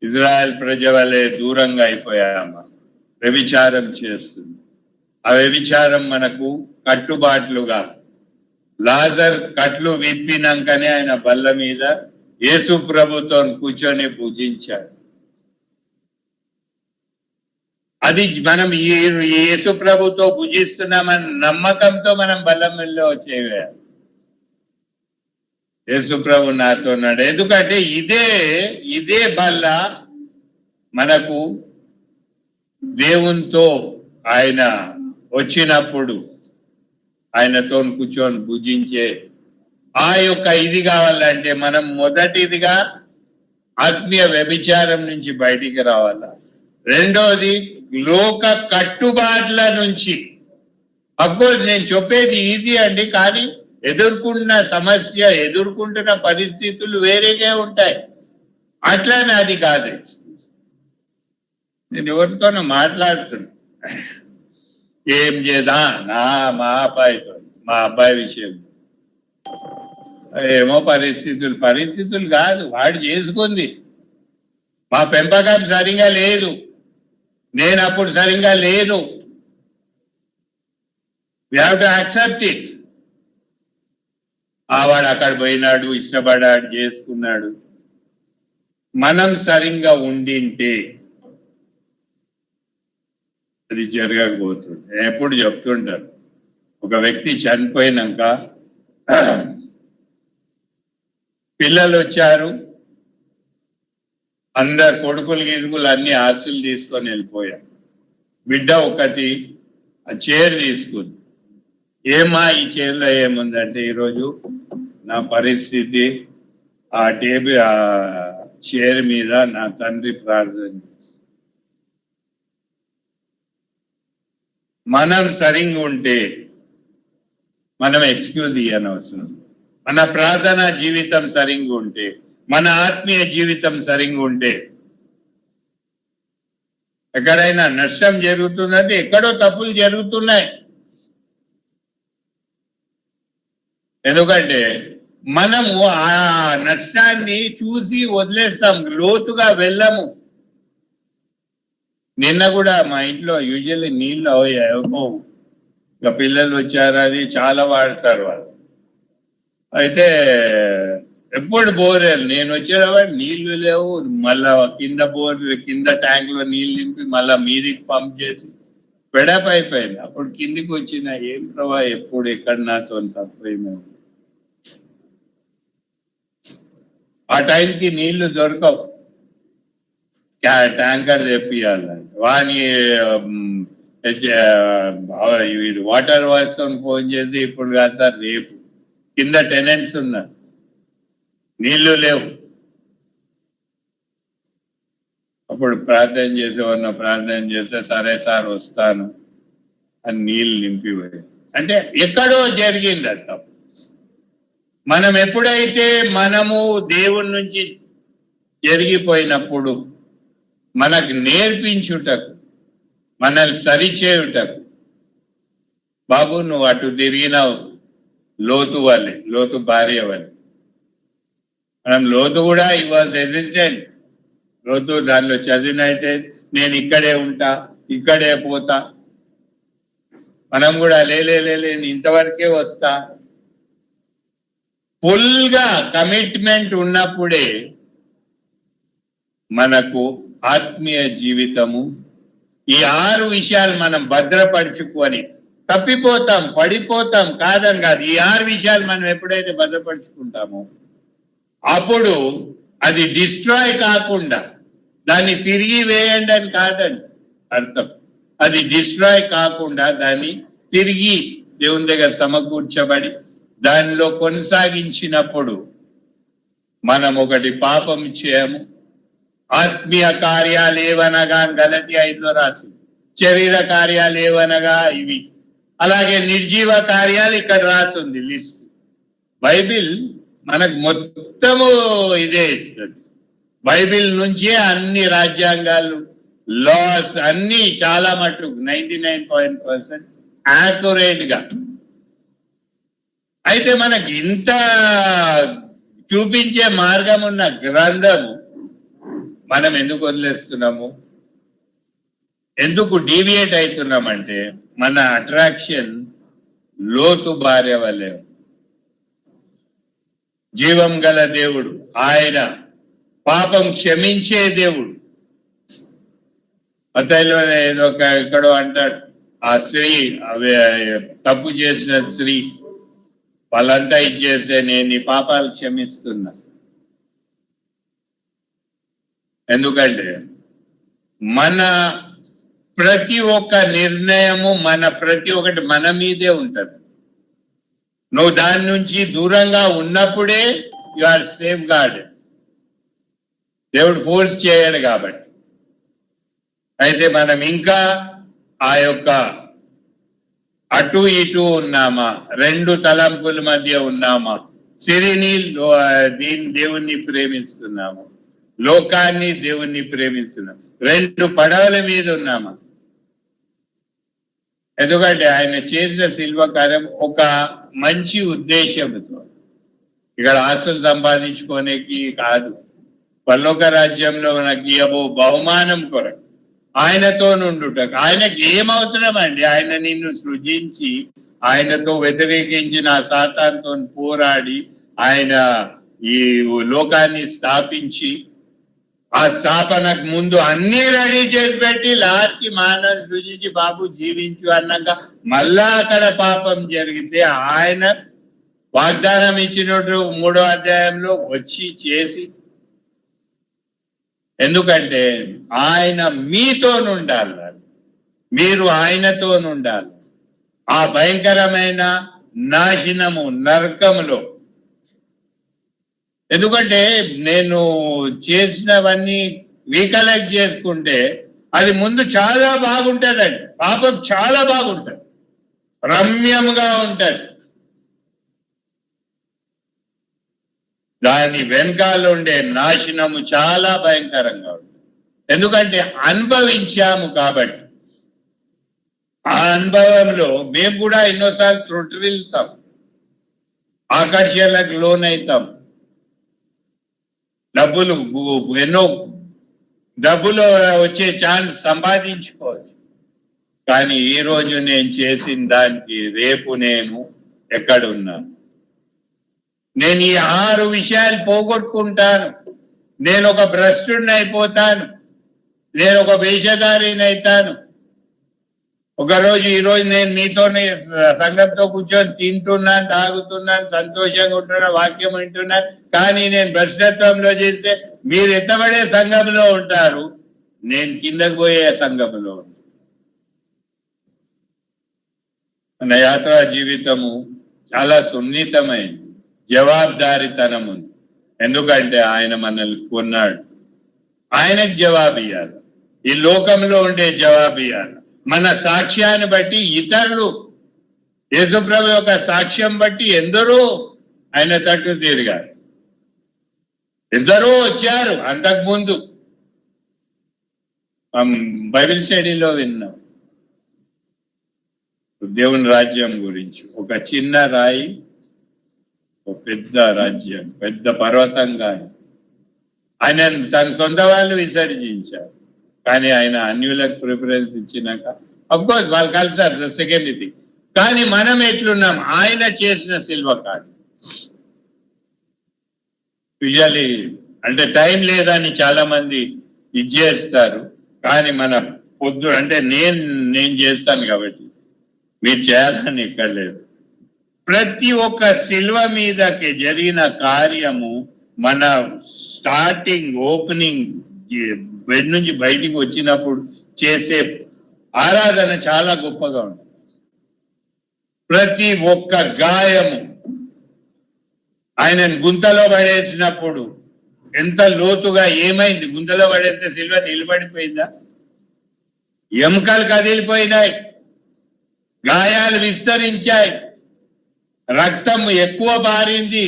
A: ఇజ్రాయెల్ ప్రజ వలె దూరంగా అయిపోయామా? వ్యభిచారం చేస్తుంది. ఆ వ్యభిచారం మనకు కట్టుబాట్లుగా. లాజర్ కట్లు విప్పినాకనే ఆయన బల్ల మీద యేసు ప్రభుతో కూర్చొని పూజించాడు. అది మనం యేసు ప్రభుతో పూజిస్తున్నామని నమ్మకంతో మనం బల్లమిలో చేయాలి. యేసు ప్రభు నాతో ఉన్నాడు, ఎందుకంటే ఇదే బల్ల మనకు దేవునితో ఆయన వచ్చినప్పుడు ఆయనతో కూర్చొని పూజించే ఆ యొక్క ఇది కావాలంటే మనం మొదటిదిగా ఆత్మీయ వ్యభిచారం నుంచి బయటికి రావాలా. రెండోది లోక కట్టుబాట్ల నుంచి. అఫ్కోర్స్ నేను చెప్పేది ఈజీ అండి, కానీ ఎదుర్కొంటున్న పరిస్థితులు వేరేగా ఉంటాయి. అట్లానే అది కాదు. నేను ఎవరితోనో మాట్లాడుతున్నా, ఏం చేద్దా మా అబ్బాయి విషయం ఏమో పరిస్థితులు కాదు, వాడు చేసుకుంది. మా పెంపకం సరిగా లేదు, నేను అప్పుడు సరిగా లేను. We have to accept it. వాడు అక్కడ పోయినాడు, ఇష్టపడాడు, చేసుకున్నాడు. మనం సరిగ్గా ఉండింటే అది జరగకపోతుంది. ఎప్పుడు చెప్తుంటారు, ఒక వ్యక్తి చనిపోయినాక పిల్లలు వచ్చారు, అందరు కొడుకులు అన్ని ఆస్తులు తీసుకొని వెళ్ళిపోయారు. బిడ్డ ఒకటి ఆ చైర్ తీసుకుంది. ఏమా ఈ చైర్లో ఏముందంటే, ఈరోజు నా పరిస్థితి ఆ చైర్ మీద నా తండ్రి ప్రార్థన. మనం సరిగ్గా ఉంటే మనం ఎక్స్క్యూజ్ ఇవ్వనవసరం. మన ప్రార్థనా జీవితం సరిగ్గా ఉంటే, మన ఆత్మీయ జీవితం సరిగ్గా ఉంటే, ఎక్కడైనా నష్టం జరుగుతుందంటే ఎక్కడో తప్పులు జరుగుతున్నాయి. ఎందుకంటే మనము ఆ నష్టాన్ని చూసి వదిలేస్తాం, లోతుగా వెళ్ళము. నిన్న కూడా మా ఇంట్లో యూజువల్లీ నీళ్ళు అవో ఇక పిల్లలు వచ్చారని చాలా వాడతారు వాళ్ళు. అయితే ఎప్పుడు బోరేలు నేను వచ్చేటప్పుడు నీళ్లు లేవు, మళ్ళా కింద ట్యాంక్ లో నీళ్ళు నింపి మళ్ళా మీదికి పంప్ చేసి పెడప్ అయిపోయింది. అప్పుడు కిందికి వచ్చిన ఏం ప్రభా ఎప్పుడు ఎక్కడ నాతో తప్పైంది. ఆ టైంకి నీళ్లు దొరకవు, ట్యాంకర్ తెప్పియాలి. వాని వీడు వాటర్ వర్క్స్ ఫోన్ చేసి ఇప్పుడు కాదు సార్ రేపు, కింద టెనెంట్స్ ఉన్నారు, నీళ్లు లేవు. అప్పుడు ప్రార్థన చేస్తే సరే సార్ వస్తాను అని నీళ్ళు నింపిపోయి. అంటే ఎక్కడో జరిగింది అది తప్పు. మనం ఎప్పుడైతే మనము దేవుని నుంచి జరిగిపోయినప్పుడు మనకు నేర్పించుటకు, మనల్ని సరిచేయుటకు, బాబు నువ్వు అటు తిరిగినావు, లోతు భార్య వల్లే. మనం లోతు కూడా ఈ వాజ్ హెసిటెంట్. లోతు దానిలో చదివినైతే నేను ఇక్కడే ఉంటా, ఇక్కడే పోతా. మనం కూడా నేను ఇంతవరకే వస్తా. ఫుల్ గా కమిట్మెంట్ ఉన్నప్పుడే మనకు ఆత్మీయ జీవితము, ఈ 6 విషయాలు మనం భద్రపరుచుకొని, తప్పిపోతాం, పడిపోతాం కాదని కాదు, ఈ 6 విషయాలు మనం ఎప్పుడైతే భద్రపరుచుకుంటామో అప్పుడు అది డిస్ట్రాయ్ కాకుండా, దాన్ని తిరిగి వేయండి అని కాదండి అర్థం. అది డిస్ట్రాయ్ కాకుండా దాన్ని తిరిగి దేవుని దగ్గర సమకూర్చబడి దానిలో కొనసాగించినప్పుడు మనం ఒకటి పాపం చేయము. ఆత్మీయ కార్యాలు ఏవనగా గలతీ 5లో రాసి, శరీర కార్యాలు ఏవనగా ఇవి, అలాగే నిర్జీవ కార్యాలు ఇక్కడ రాస్తుంది లిస్ట్. బైబిల్ మనకు మొత్తము ఇదే ఇస్తుంది. బైబిల్ నుంచే అన్ని రాజ్యాంగాలు, లాస్ అన్ని చాలా మటుకు 99% యాక్యురేట్ గా. అయితే మనకి ఇంత చూపించే మార్గం ఉన్న గ్రంథము మనం ఎందుకు వదిలేస్తున్నాము, ఎందుకు డీవియేట్ అవుతున్నామంటే మన అట్రాక్షన్ లోతు భార్య వల్లే. జీవం గల దేవుడు ఆయన, పాపం క్షమించే దేవుడు. మత్తయిలో ఏదో ఎక్కడో అంటాడు, ఆ స్త్రీ తప్పు చేసిన స్త్రీ వాళ్ళంతా ఇచ్చేస్తే నేను నీ పాపాలు క్షమిస్తున్నా. ఎందుకంటే మన ప్రతి ఒక్క నిర్ణయము, ప్రతి ఒక్కటి మన మీదే ఉంటది. నువ్వు దాని నుంచి దూరంగా ఉన్నప్పుడే యు ఆర్ సేఫ్ గార్డ్. దేవుడు ఫోర్స్ చేయడు కాబట్టి. అయితే మనం ఇంకా ఆ యొక్క అటు ఇటు ఉన్నామా, 2 తలంపుల మధ్య ఉన్నామా, సిరిని దేవుణ్ణి ప్రేమిస్తున్నాము, లోకాన్ని దేవుణ్ణి ప్రేమిస్తున్నాం, 2 పడవల మీద ఉన్నామా. ఎందుకంటే ఆయన చేసిన శిల్వ కార్యం ఒక మంచి ఉద్దేశంతో, ఇక్కడ ఆస్తులు సంపాదించుకోనేకి కాదు, పరలోక రాజ్యంలో నాకు ఇవ్వబో బహుమానం కొరకు, ఆయనతో నుండుటకు. ఆయనకి ఏం అవసరం అండి? ఆయన నిన్ను సృజించి ఆయనతో వ్యతిరేకించిన సాతానుతో పోరాడి ఆయన ఈ లోకాన్ని స్థాపించి ఆ స్థాపనకు ముందు అన్ని రెడీ చేసి పెట్టి లాస్ట్ కి మానవ సృజించి బాబు జీవించు అన్నాక మళ్ళా అక్కడ పాపం జరిగితే ఆయన వాగ్దానం ఇచ్చినట్టు 3వ అధ్యాయంలో వచ్చి చేసి, ఎందుకంటే ఆయన మీతో ఉండాలి, మీరు ఆయనతో ఉండాలి. ఆ భయంకరమైన నాశనము నరకములో, ఎందుకంటే నేను చేసినవన్నీ రీకలెక్ట్ చేసుకుంటే అది ముందు చాలా బాగుంటదండి, పాపం చాలా బాగుంటది, రమ్యంగా ఉంటది. దాని వెనకాల ఉండే నాశనము చాలా భయంకరంగా ఉంటుంది. ఎందుకంటే అనుభవించాము కాబట్టి. ఆ అనుభవంలో మేము కూడా ఎన్నోసార్లు త్రుటి వెళ్తాం, ఆకర్షణలకు లోనవుతాం, డబ్బులు వచ్చే ఛాన్స్ సంపాదించుకోవచ్చు. కానీ ఈ రోజు నేను చేసిన దానికి రేపు నేను ఎక్కడున్నాను? నేను ఈ 6 విషయాలు పోగొట్టుకుంటాను. నేను ఒక భ్రష్టుడిని అయిపోతాను, నేను ఒక వేషధారిని అవుతాను. ఈరోజు నేను మీతోనే సంఘంతో కూర్చొని తింటున్నాను, తాగుతున్నాను, సంతోషంగా ఉంటున్నాను, వాక్యం వింటున్నాను. కానీ నేను భ్రష్టత్వంలో చేస్తే మీరు ఎత్తబడే సంఘంలో ఉంటారు, నేను కిందకు పోయే సంఘంలో ఉంటాను. మన యాత్రా జీవితము చాలా సున్నితమైంది, జవాబుదారీతనం ఉంది. ఎందుకంటే ఆయన మనల్ని కొన్నాడు, ఆయనకు జవాబు ఇవ్వాలి. ఈ లోకంలో ఉండే జవాబు ఇవ్వాలి. మన సాక్ష్యాన్ని బట్టి ఇతరులు యేసుప్రభు యొక్క సాక్ష్యం బట్టి ఎందరో ఆయన తట్టు తిరిగారు, ఎందరో వచ్చారు. అంతకుముందు బైబిల్ స్టడీలో విన్నాం దేవుని రాజ్యం గురించి. ఒక చిన్న రాయి ఒక పెద్ద రాజ్యం, పెద్ద పర్వతంగా ఆయన తన సొంత వాళ్ళు విసర్జించారు. కానీ ఆయన అన్యులకు ప్రిఫరెన్స్ ఇచ్చినాక అఫ్ కోర్స్ వాళ్ళు కలిసారు, ద సెకండ్ థింగ్. కానీ మనం ఎట్లున్నాం? ఆయన చేసిన శిల్వ కాదు. యూజువల్లీ అంటే టైం లేదని చాలా మంది ఇది చేస్తారు. కానీ మన అంటే నేను చేస్తాను కాబట్టి మీరు చేయాలని ఇక్కడ లేదు. ప్రతి ఒక్క శిల్వ మీదకి జరిగిన కార్యము మన స్టార్టింగ్ ఓపెనింగ్ బెడ్ నుంచి బయటికి వచ్చినప్పుడు చేసే ఆరాధన చాలా గొప్పగా ఉంటుంది. ప్రతి ఒక్క గాయము ఆయనను గుంతలో పడేసినప్పుడు ఎంత లోతుగా ఏమైంది? గుంతలో పడేస్తే సిల్వ నిలబడిపోయిందా? ఎముకలు కదిలిపోయినాయి, గాయాలు విస్తరించాయి, రక్తం ఎక్కువ బారింది.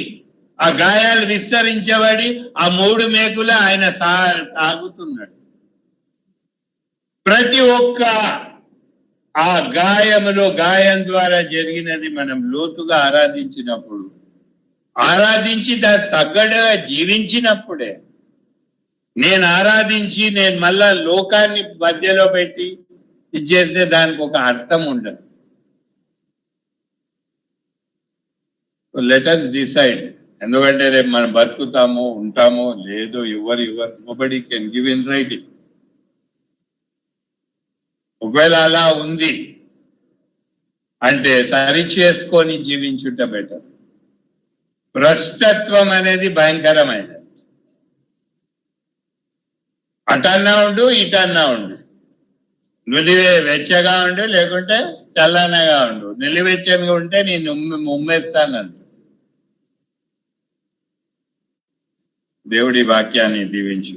A: ఆ గాయాలు విస్తరించబడి ఆ 3 మేకులు ఆయన తాగుతున్నాడు. ప్రతి ఒక్క ఆ గాయం ద్వారా జరిగినది మనం లోతుగా ఆరాధించి దాన్ని తగ్గడగా జీవించినప్పుడే. నేను ఆరాధించి నేను మళ్ళా లోకాన్ని మధ్యలో పెట్టి ఇది చేస్తే దానికి ఒక అర్థం ఉండదు. Let us decide. ఎందుకంటే రేపు మనం బతుకుతామో ఉంటామో లేదో ఎవరు nobody can give in writing. ఒకవేళ అలా ఉంది అంటే సరి చేసుకొని జీవించుట బెటర్. భ్రష్టత్వం అనేది భయంకరమైనది. అటన్నా ఉండు, ఇటన్నా ఉండు, వెచ్చగా ఉండు, లేకుంటే చల్లనగా ఉండు. నిలివెచ్చగా ఉంటే నేను ఉమ్మేస్తానంట. దేవుడి వాక్యాన్ని దీవించు.